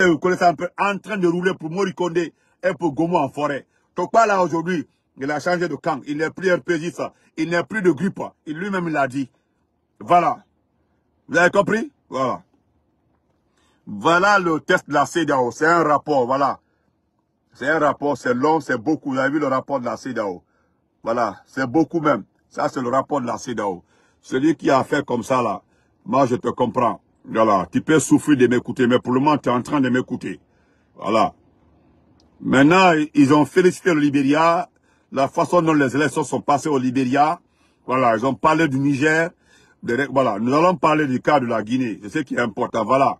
Vous connaissez un peu en train de rouler pour Morikonde et pour Gomo en forêt. Tokpa là aujourd'hui, il a changé de camp. Il n'est plus RPG, ça. Il n'est plus de grippe. Lui-même il l'a dit. Voilà. Vous avez compris? Voilà. Voilà le test de la CEDEAO. C'est un rapport, voilà. C'est un rapport, c'est long, c'est beaucoup. Vous avez vu le rapport de la CEDEAO. Voilà, c'est beaucoup même. Ça, c'est le rapport de la CEDEAO. Celui qui a fait comme ça, là, moi, je te comprends. Voilà, tu peux souffrir de m'écouter, mais pour le moment, tu es en train de m'écouter. Voilà. Maintenant, ils ont félicité le Libéria, la façon dont les élections sont passées au Libéria. Voilà, ils ont parlé du Niger. Voilà, nous allons parler du cas de la Guinée. C'est ce qui est important. Voilà.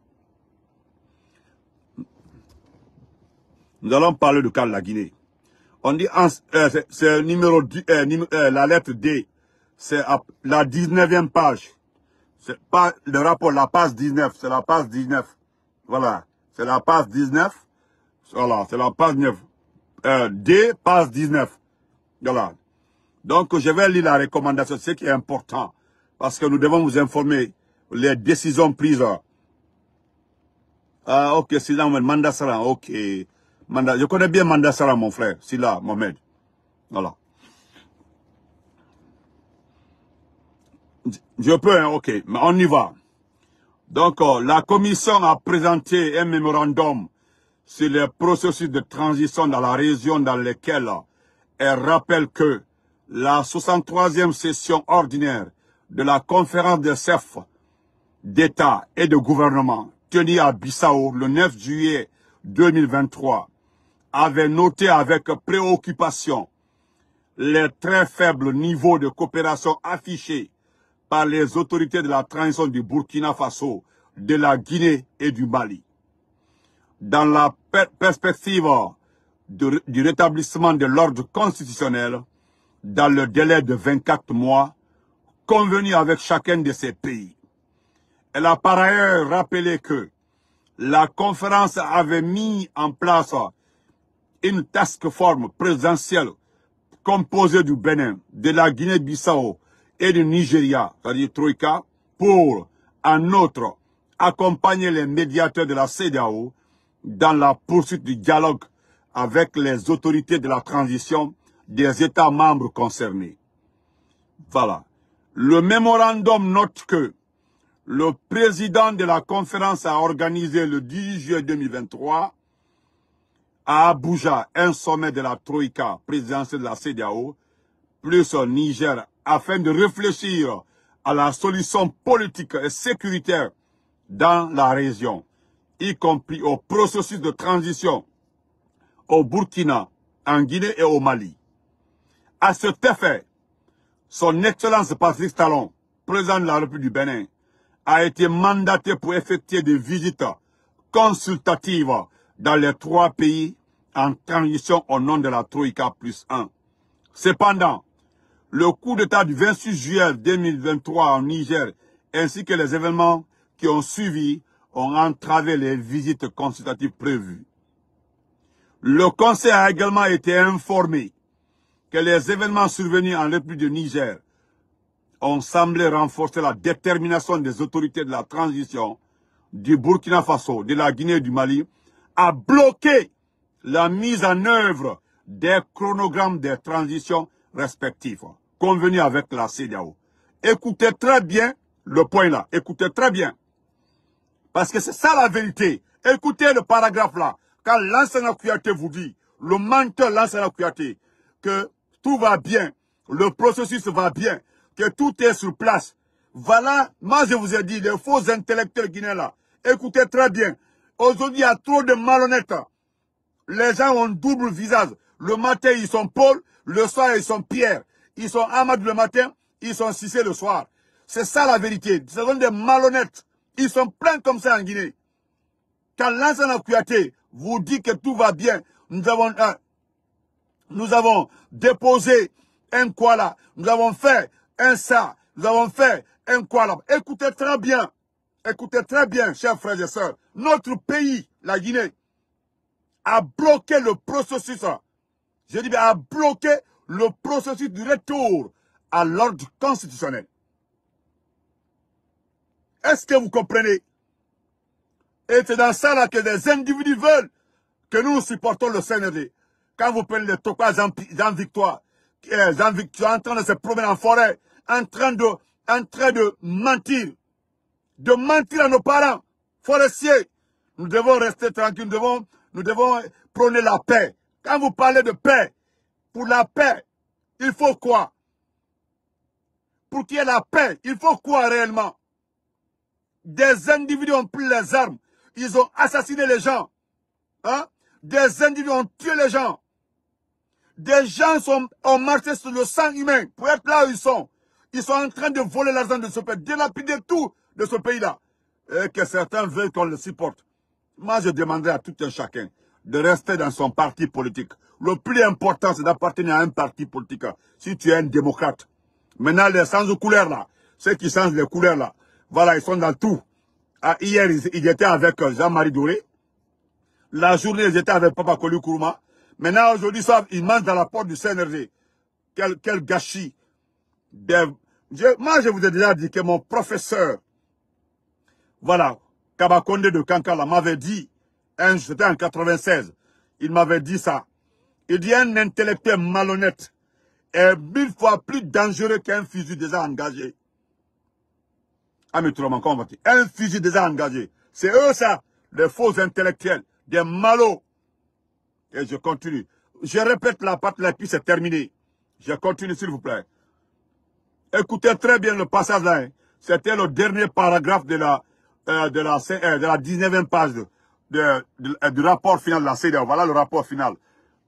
Nous allons parler du cas de la Guinée. On dit, c'est numéro 10, la lettre D. C'est la 19e page. C'est pas le rapport, la page 19. C'est la page 19. Voilà. C'est la page 19. Voilà, c'est la page 9. D, page 19. Voilà. Donc, je vais lire la recommandation, ce qui est important. Parce que nous devons vous informer les décisions prises. Ah, ok, c'est là, Mandassara, ok. Je connais bien Mandassara, mon frère. C'est là, Mohamed. Voilà. Je peux, hein, ok, mais on y va. Donc, la commission a présenté un mémorandum sur les processus de transition dans la région dans lesquels elle rappelle que la 63e session ordinaire de la conférence des chefs d'État et de gouvernement tenue à Bissau le 9 juillet 2023 avait noté avec préoccupation les très faibles niveaux de coopération affichés par les autorités de la transition du Burkina Faso, de la Guinée et du Mali. Dans la perspective du rétablissement de l'ordre constitutionnel, dans le délai de 24 mois, convenu avec chacun de ces pays. Elle a par ailleurs rappelé que la conférence avait mis en place une task force présidentielle composée du Bénin, de la Guinée-Bissau et du Nigeria, c'est-à-dire Troïka, pour, en outre, accompagner les médiateurs de la CEDEAO dans la poursuite du dialogue avec les autorités de la transition des États membres concernés. Voilà. Le mémorandum note que le président de la conférence a organisé le 10 juillet 2023 à Abuja un sommet de la Troïka présidentielle de la CEDEAO, plus au Niger, afin de réfléchir à la solution politique et sécuritaire dans la région, y compris au processus de transition au Burkina, en Guinée et au Mali. À cet effet, son Excellence Patrice Talon, président de la République du Bénin, a été mandaté pour effectuer des visites consultatives dans les 3 pays en transition au nom de la Troïka plus 1. Cependant, le coup d'État du 26 juillet 2023 en Niger ainsi que les événements qui ont suivi ont entravé les visites consultatives prévues. Le Conseil a également été informé que les événements survenus en République du Niger ont semblé renforcer la détermination des autorités de la transition du Burkina Faso, de la Guinée et du Mali à bloquer la mise en œuvre des chronogrammes des transitions respectifs, convenus avec la CEDEAO. Écoutez très bien le point là, écoutez très bien. Parce que c'est ça la vérité. Écoutez le paragraphe là. Quand Lansana Kouyaté vous dit, le menteur Lansana Kouyaté, que tout va bien, le processus va bien, que tout est sur place. Voilà, moi je vous ai dit, les faux intellectuels guinéens là, écoutez très bien. Aujourd'hui, il y a trop de malhonnêtes. Les gens ont double visage. Le matin, ils sont Paul, le soir, ils sont Pierre. Ils sont Ahmad le matin, ils sont Cissé le soir. C'est ça la vérité. Ce sont des malhonnêtes. Ils sont pleins comme ça en Guinée. Quand Lansana Kouyaté vous dit que tout va bien, nous avons déposé un quoi là, nous avons fait un ça, nous avons fait un quoi là. Écoutez très bien, chers frères et sœurs. Notre pays, la Guinée, a bloqué le processus, je dis bien a bloqué le processus du retour à l'ordre constitutionnel. Est-ce que vous comprenez? Et c'est dans ça là que des individus veulent que nous supportons le CNRD. Quand vous prenez les Tokas en victoire, en victoire, en train de se promener en forêt, en train de mentir à nos parents forestiers. Nous devons rester tranquilles, nous devons prôner la paix. Quand vous parlez de paix, pour la paix, il faut quoi? Pour qu'il y ait la paix, il faut quoi réellement? Des individus ont pris les armes, ils ont assassiné les gens. Hein? Des individus ont tué les gens. Des gens ont marché sur le sang humain pour être là où ils sont. Ils sont en train de voler l'argent de ce pays, délapider tout de ce pays-là. Et que certains veulent qu'on le supporte. Moi, je demanderai à tout un chacun de rester dans son parti politique. Le plus important, c'est d'appartenir à un parti politique. Si tu es un démocrate. Maintenant, les sans couleurs là, ceux qui changent les couleurs là, voilà, ils sont dans tout. Ah, hier, ils étaient avec Jean-Marie Doré. La journée, ils étaient avec Papa Koli Kourouma. Maintenant, aujourd'hui, ils mangent dans la porte du CNRD. Quel gâchis. Moi, je vous ai déjà dit que mon professeur, voilà, Kabakonde de Kankala m'avait dit, c'était en 96, il m'avait dit ça. Il dit un intellectuel malhonnête est 1000 fois plus dangereux qu'un fusil déjà engagé. Ah, mais un fusil déjà engagé. C'est eux ça, les faux intellectuels, des malots. Et je continue. Je répète la partie là, puis c'est terminé. Je continue, s'il vous plaît. Écoutez très bien le passage là. Hein. C'était le dernier paragraphe de la 19e page du rapport final de la CEDEAO. Voilà le rapport final.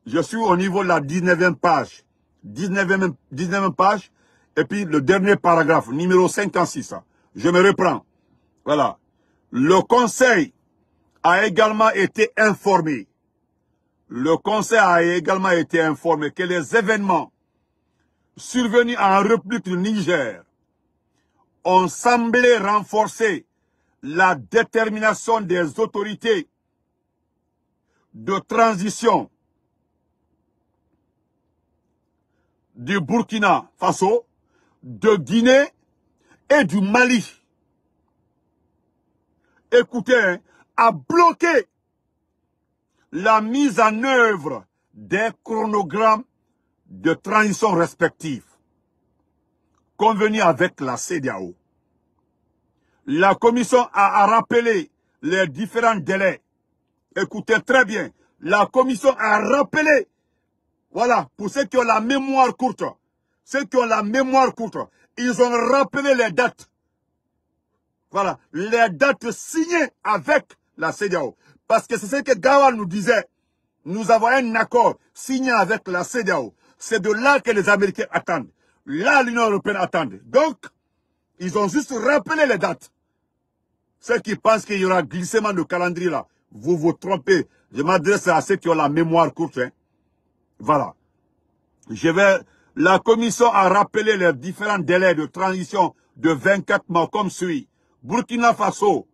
Je suis au niveau de la 19e page. 19e page. Et puis le dernier paragraphe, numéro 56. Je me reprends. Voilà. Le Conseil a également été informé. Le Conseil a également été informé que les événements survenus en République du Niger ont semblé renforcer la détermination des autorités de transition du Burkina Faso, de Guinée et du Mali. Écoutez, hein, à bloquer la mise en œuvre des chronogrammes de transition respectifs convenus avec la CEDEAO. La commission a rappelé les différents délais. Écoutez très bien. La commission a rappelé, voilà, pour ceux qui ont la mémoire courte, ils ont rappelé les dates. Voilà, les dates signées avec la CEDEAO. Parce que c'est ce que Gawal nous disait. Nous avons un accord signé avec la CEDEAO. C'est de là que les Américains attendent. Là, l'Union européenne attend. Donc, ils ont juste rappelé les dates. Ceux qui pensent qu'il y aura glissement de calendrier là, vous vous trompez. Je m'adresse à ceux qui ont la mémoire courte. Hein. Voilà. La commission a rappelé les différents délais de transition de 24 mois comme suit. Burkina Faso,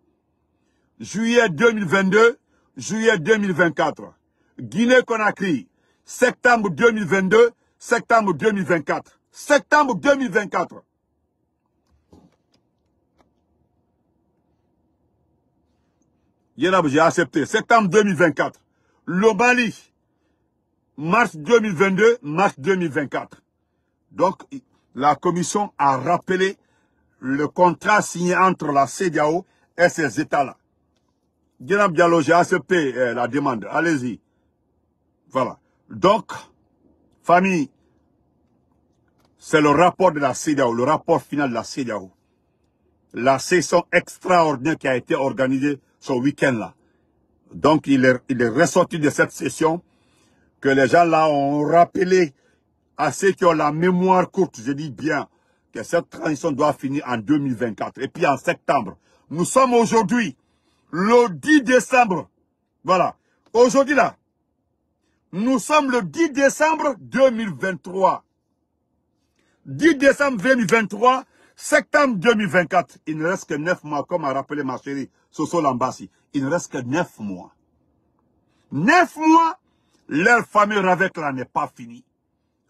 juillet 2022, juillet 2024. Guinée-Conakry, septembre 2022, septembre 2024. Septembre 2024. J'ai accepté. Septembre 2024. Le Mali, mars 2022, mars 2024. Donc, la commission a rappelé le contrat signé entre la CEDEAO et ces États-là. Guinam Diallo, j'ai accepté la demande. Allez-y. Voilà. Donc, famille, c'est le rapport de la CEDEAO, le rapport final de la CEDEAO. La session extraordinaire qui a été organisée ce week-end-là. Donc, il est ressorti de cette session que les gens là ont rappelé à ceux qui ont la mémoire courte, je dis bien, que cette transition doit finir en 2024. Et puis en septembre. Nous sommes aujourd'hui, le 10 décembre. Voilà. Aujourd'hui là, nous sommes le 10 décembre 2023. 10 décembre 2023, septembre 2024. Il ne reste que 9 mois, comme a rappelé ma chérie Soso Lambassi. Il ne reste que 9 mois. 9 mois, leur famille avec là n'est pas fini.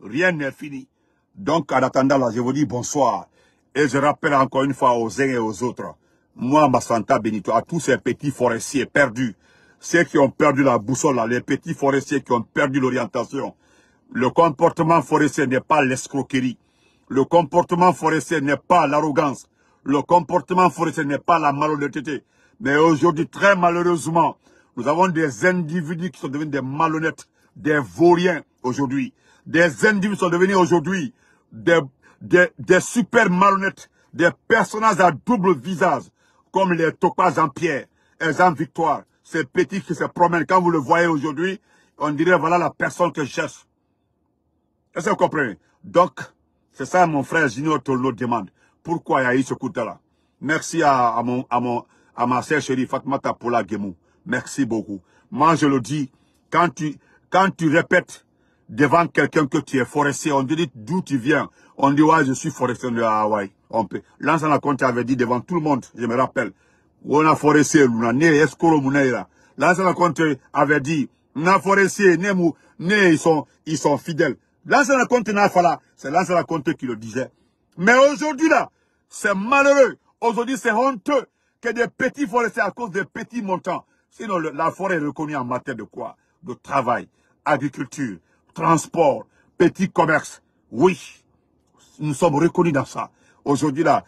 Rien n'est fini. Donc, en attendant là, je vous dis bonsoir. Et je rappelle encore une fois aux uns et aux autres, moi, Massanta Benito, à tous ces petits forestiers perdus, ceux qui ont perdu la boussole, là, les petits forestiers qui ont perdu l'orientation. Le comportement forestier n'est pas l'escroquerie. Le comportement forestier n'est pas l'arrogance. Le comportement forestier n'est pas la malhonnêteté. Mais aujourd'hui, très malheureusement, nous avons des individus qui sont devenus des malhonnêtes, des vauriens aujourd'hui. Des individus qui sont devenus aujourd'hui des super malhonnêtes, des personnages à double visage, comme les Topaz en pierre, les Jean Victoire, ces petits qui se promènent. Quand vous le voyez aujourd'hui, on dirait voilà la personne que je cherche. Est-ce que vous comprenez? Donc, c'est ça mon frère Junior Tolno demande. Pourquoi il y a eu ce coup là? Merci à ma sœur chérie Fatmata Pola Gemou. Merci beaucoup. Moi, je le dis, quand tu répètes devant quelqu'un que tu es forestier, on te dit d'où tu viens. On dit, ouais, je suis forestier de Hawaï. On peut. L'ancien compte avait dit devant tout le monde, je me rappelle. On a forestier, on a né, escoro muneira. L'ancien compte avait dit, on a forestier, ils sont fidèles. L'ancien compte n'a pas là, c'est l'ancien compte qui le disait. Mais aujourd'hui là, c'est malheureux. Aujourd'hui, c'est honteux que des petits forestiers à cause des petits montants. Sinon, la forêt est reconnue en matière de quoi? De travail, agriculture, transport, petit commerce. Oui, nous sommes reconnus dans ça. Aujourd'hui là,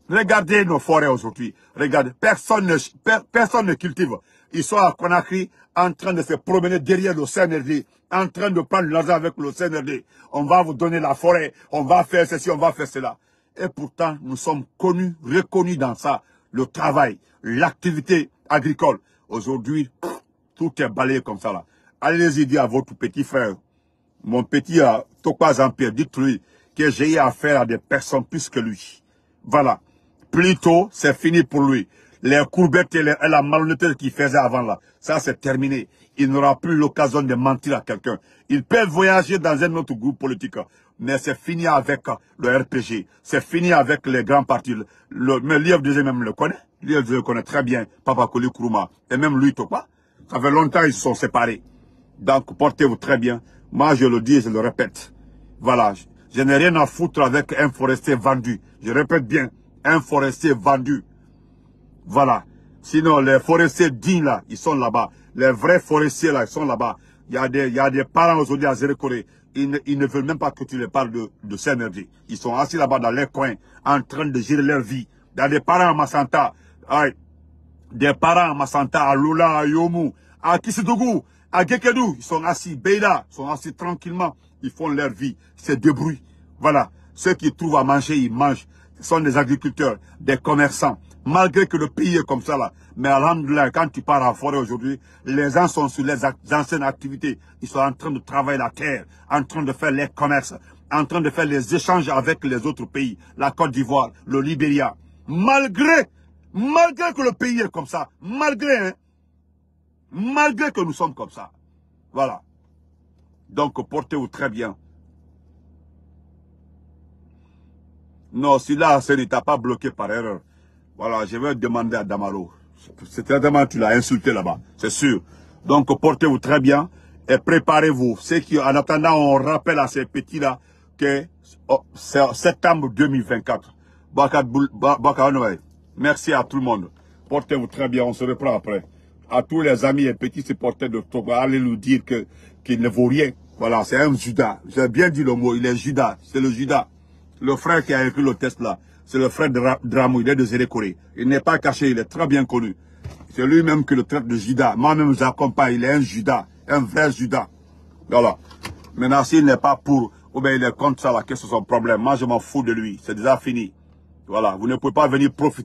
regardez nos forêts aujourd'hui. Regardez, personne ne cultive. Ils sont à Conakry en train de se promener derrière le CNRD, en train de prendre l'argent avec le CNRD. On va vous donner la forêt, on va faire ceci, on va faire cela. Et pourtant, nous sommes connus, reconnus dans ça. Le travail, l'activité agricole. Aujourd'hui, tout est balayé comme ça là. Allez-y dire à votre petit frère, mon petit Topaz Empire, dites-lui que j'ai eu affaire à des personnes plus que lui. Voilà. Plutôt, c'est fini pour lui. Les courbettes et la malhonnêteté qu'il faisait avant là, ça c'est terminé. Il n'aura plus l'occasion de mentir à quelqu'un. Il peut voyager dans un autre groupe politique, mais c'est fini avec le RPG. C'est fini avec les grands partis. Mais Lièvre Désir même le connaît. Lièvre Désir le connaît très bien. Papa Koli Kourouma. Et même lui, Topa. Ça fait longtemps qu'ils se sont séparés. Donc, portez-vous très bien. Moi, je le dis et je le répète. Voilà. Je n'ai rien à foutre avec un forestier vendu. Je répète bien. Un forestier vendu. Voilà. Sinon, les forestiers dignes là, ils sont là-bas. Les vrais forestiers là, ils sont là-bas. Il y a des parents aujourd'hui à Zérekoré. Ils ne veulent même pas que tu les parles de CNRD. Ils sont assis là-bas dans les coins, en train de gérer leur vie. Il y a des parents à Massanta. Des parents à Massanta, à Lula, à Yomu, à Kisidougou, à Gekedou. Ils sont assis, Beida, ils sont assis tranquillement. Ils font leur vie. Ils se débrouillent. Voilà. Ceux qui trouvent à manger, ils mangent. Ce sont des agriculteurs, des commerçants. Malgré que le pays est comme ça là. Mais alhamdoulilah, quand tu pars en forêt aujourd'hui, les gens sont sur les anciennes activités. Ils sont en train de travailler la terre, en train de faire les commerces, en train de faire les échanges avec les autres pays. La Côte d'Ivoire, le Libéria. Malgré que le pays est comme ça. Malgré que nous sommes comme ça. Voilà. Donc, portez-vous très bien. Non, si là, ce n'était pas bloqué par erreur. Voilà, je vais demander à Damaro. C'est certainement tu l'as insulté là-bas, c'est sûr. Donc, portez-vous très bien et préparez-vous. C'est qu'en attendant, on rappelle à ces petits-là que c'est septembre 2024. Merci à tout le monde. Portez-vous très bien, on se reprend après. À tous les amis et petits supporters de Togo, allez nous dire qu'il ne vaut rien. Voilà, c'est un Judas. J'ai bien dit le mot, il est Judas. C'est le Judas. Le frère qui a écrit le test là, c'est le frère de Dramou, il est de Zérekoré. Il n'est pas caché, il est très bien connu. C'est lui-même qui le traite de Judas. Moi-même, j'accompagne, il est un Judas, un vrai Judas. Voilà. Maintenant, s'il n'est pas pour, ou bien il est contre ça, là, qu'est-ce que c'est son problème? Moi, je m'en fous de lui. C'est déjà fini. Voilà. Vous ne pouvez pas venir profiter.